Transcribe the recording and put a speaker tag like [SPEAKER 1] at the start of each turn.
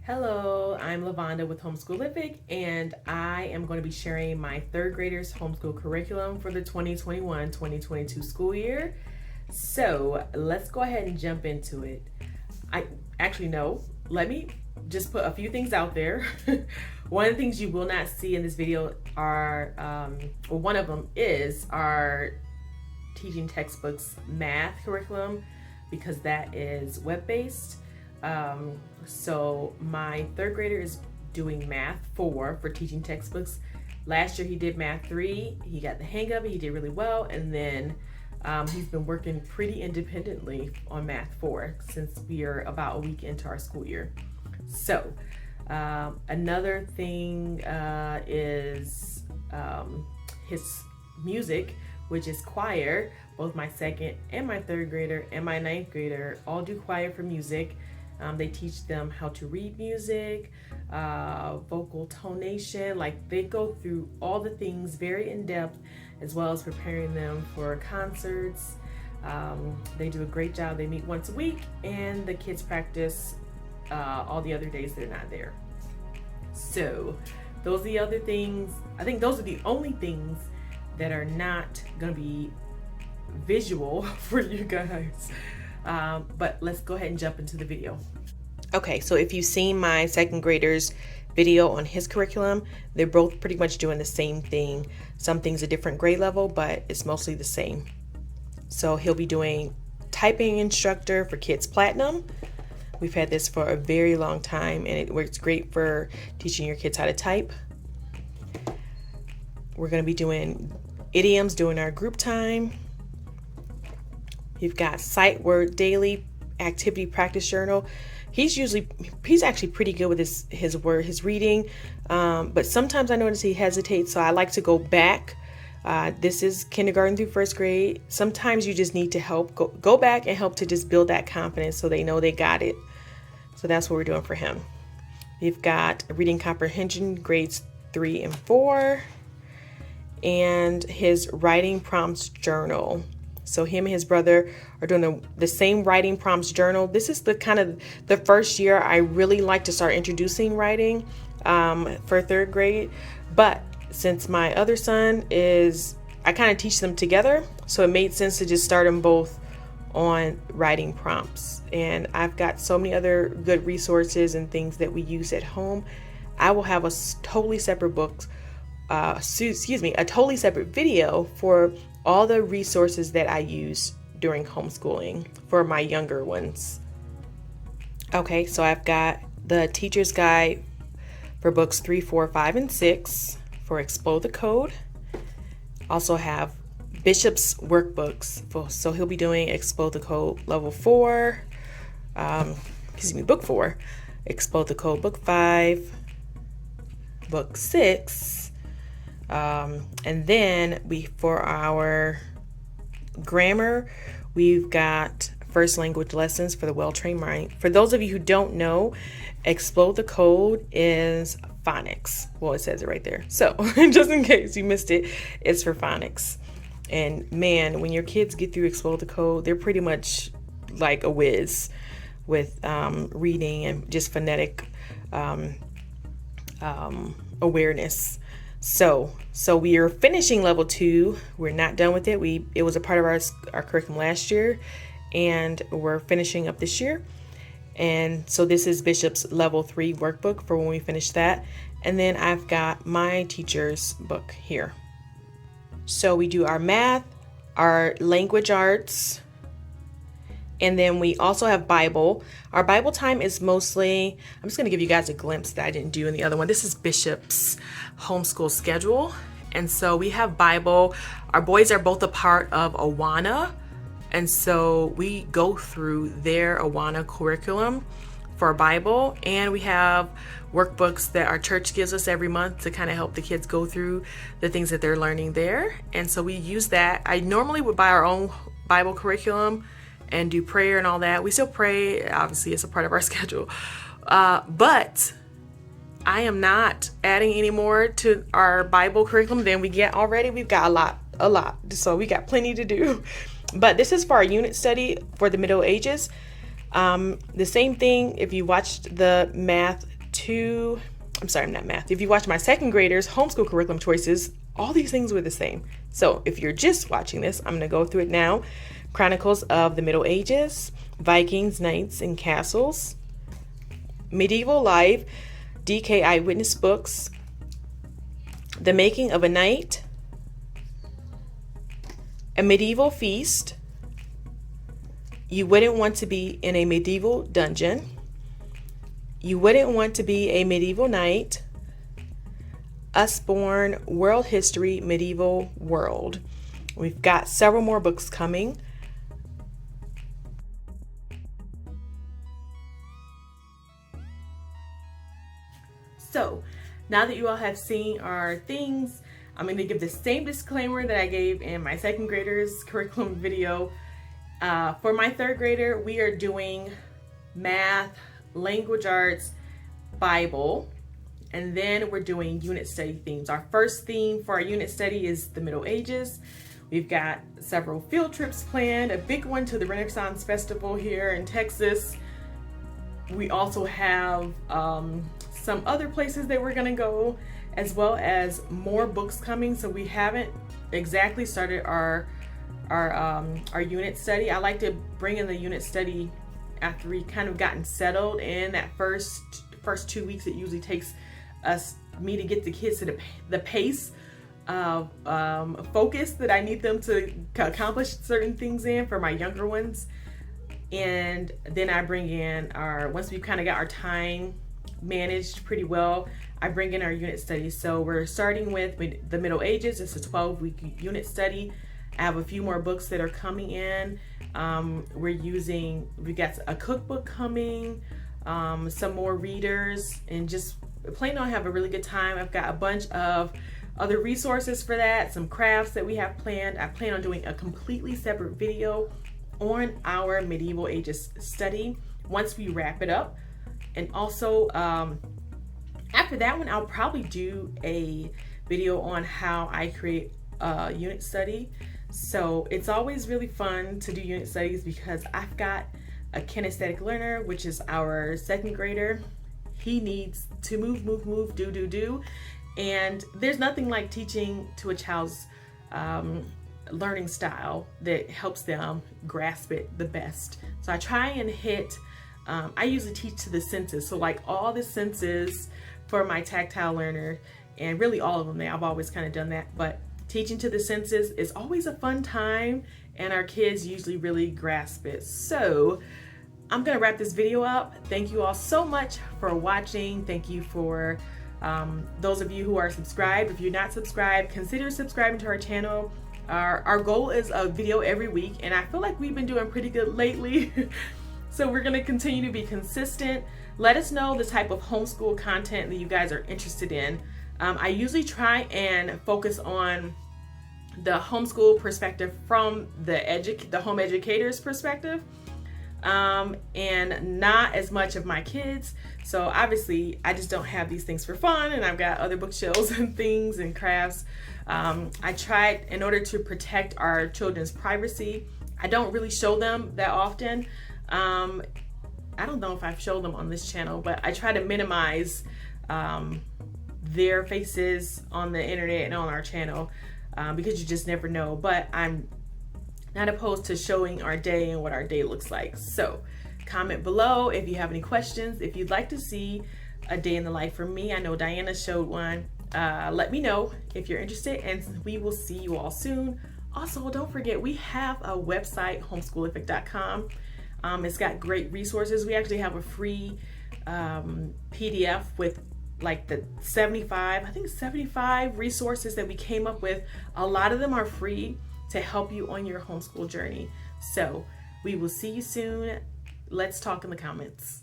[SPEAKER 1] Hello, I'm LaVonda with Homeschoolific, and I am going to be sharing my third graders homeschool curriculum for the 2021-2022 school year. So let's go ahead and jump into it. Let me just put a few things out there. One of the things you will not see in this video one of them is our teaching textbooks math curriculum, because that is web-based. So my third grader is doing math 4 for teaching textbooks. Last year he did math 3. He got the hang of it. He did really well. And then he's been working pretty independently on math 4 since we are about a week into our school year. So another thing is his music, which is choir. Both my second and my third grader and my ninth grader all do choir for music. They teach them how to read music, vocal tonation, like they go through all the things very in depth, as well as preparing them for concerts. They do a great job. They meet once a week, and the kids practice all the other days they're not there. So those are the other things. I think those are the only things that are not gonna be visual for you guys. But let's go ahead and jump into the video. Okay, so if you've seen my second grader's video on his curriculum, they're both pretty much doing the same thing. Some things a different grade level, but it's mostly the same. So he'll be doing typing instructor for Kids Platinum. We've had this for a very long time, and it works great for teaching your kids how to type. We're going to be doing idioms during our group time. You've got Sight Word Daily Activity Practice Journal. He's actually pretty good with his reading, but sometimes I notice he hesitates, so I like to go back. This is kindergarten through first grade. Sometimes you just need to help go back and help to just build that confidence so they know they got it. So that's what we're doing for him. We've got Reading Comprehension grades 3 and 4, and his writing prompts journal. So him and his brother are doing the same writing prompts journal. This is the first year I really like to start introducing writing for third grade. But since my other son I kind of teach them together, so it made sense to just start them both on writing prompts. And I've got so many other good resources and things that we use at home. I will have a totally separate a totally separate video for all the resources that I use during homeschooling for my younger ones. Okay, so I've got the teacher's guide for books 3, 4, 5, and 6 for Explode the Code. Also have Bishop's workbooks. So he'll be doing Explode the Code level 4, book 4, Explode the Code book 5, book 6, and then for our grammar, we've got first language lessons for the well-trained mind. For those of you who don't know, Explode the Code is phonics. Well, it says it right there. So just in case you missed it, it's for phonics. And man, when your kids get through Explode the Code, they're pretty much like a whiz with reading and just phonetic awareness. So we are finishing level 2. We're not done with it. It was a part of our curriculum last year, and we're finishing up this year. And so this is Bishop's level 3 workbook for when we finish that. And then I've got my teacher's book here. So we do our math, our language arts, and then we also have Bible. Our Bible time is mostly, I'm just going to give you guys a glimpse that I didn't do in the other one. This is Bishop's homeschool schedule. And so we have Bible. Our boys are both a part of Awana. And so we go through their Awana curriculum for Bible. And we have workbooks that our church gives us every month to kind of help the kids go through the things that they're learning there. And so we use that. I normally would buy our own Bible curriculum and do prayer and all that. We still pray, obviously it's a part of our schedule. But I am not adding any more to our Bible curriculum than we get already. We've got a lot. So we got plenty to do. But this is for our unit study for the Middle Ages. The same thing if you watched the if you watched my second graders homeschool curriculum choices, all these things were the same. So if you're just watching this, I'm going to go through it now. Chronicles of the Middle Ages, Vikings, Knights, and Castles, Medieval Life, DK Eyewitness Books, The Making of a Knight, A Medieval Feast, You Wouldn't Want to Be in a Medieval Dungeon, You Wouldn't Want to Be a Medieval Knight, Usborne, World History, Medieval World. We've got several more books coming. So now that you all have seen our things, I'm going to give the same disclaimer that I gave in my second graders curriculum video. For my third grader, we are doing math, language arts, Bible, and then we're doing unit study themes. Our first theme for our unit study is the Middle Ages. We've got several field trips planned, a big one to the Renaissance Festival here in Texas. We also have some other places that we're gonna go, as well as more books coming. So we haven't exactly started our unit study. I like to bring in the unit study after we kind of gotten settled in that first 2 weeks. It usually takes me to get the kids to the pace of focus that I need them to accomplish certain things in for my younger ones. And then I bring in once we've kind of got our time managed pretty well, I bring in our unit studies. So we're starting with the Middle Ages. It's a 12-week unit study. I have a few more books that are coming in. We got a cookbook coming, some more readers, and just plan on have a really good time. I've got a bunch of other resources for that, some crafts that we have planned. I plan on doing a completely separate video on our medieval ages study once we wrap it up. And also after that one, I'll probably do a video on how I create a unit study. So it's always really fun to do unit studies because I've got a kinesthetic learner, which is our second grader. He needs to move, do. And there's nothing like teaching to a child's learning style that helps them grasp it the best. So I try and hit, I usually teach to the senses. So like all the senses for my tactile learner, and really all of them, I've always kind of done that, but teaching to the senses is always a fun time and our kids usually really grasp it. So I'm gonna wrap this video up. Thank you all so much for watching. Thank you for those of you who are subscribed. If you're not subscribed, consider subscribing to our channel. Our goal is a video every week, and I feel like we've been doing pretty good lately. So we're gonna continue to be consistent. Let us know the type of homeschool content that you guys are interested in. I usually try and focus on the homeschool perspective from the home educator's perspective, and not as much of my kids. So obviously I just don't have these things for fun, and I've got other bookshelves and things and crafts. I tried, in order to protect our children's privacy, I don't really show them that often. I don't know if I've showed them on this channel, but I try to minimize their faces on the internet and on our channel, because you just never know. But I'm not opposed to showing our day and what our day looks like. So comment below if you have any questions. If you'd like to see a day in the life for me, I know Diana showed one. Let me know if you're interested, and we will see you all soon. Also, don't forget, we have a website, homeschooolific.com. It's got great resources. We actually have a free PDF with like the 75 resources that we came up with. A lot of them are free to help you on your homeschool journey. So we will see you soon. Let's talk in the comments.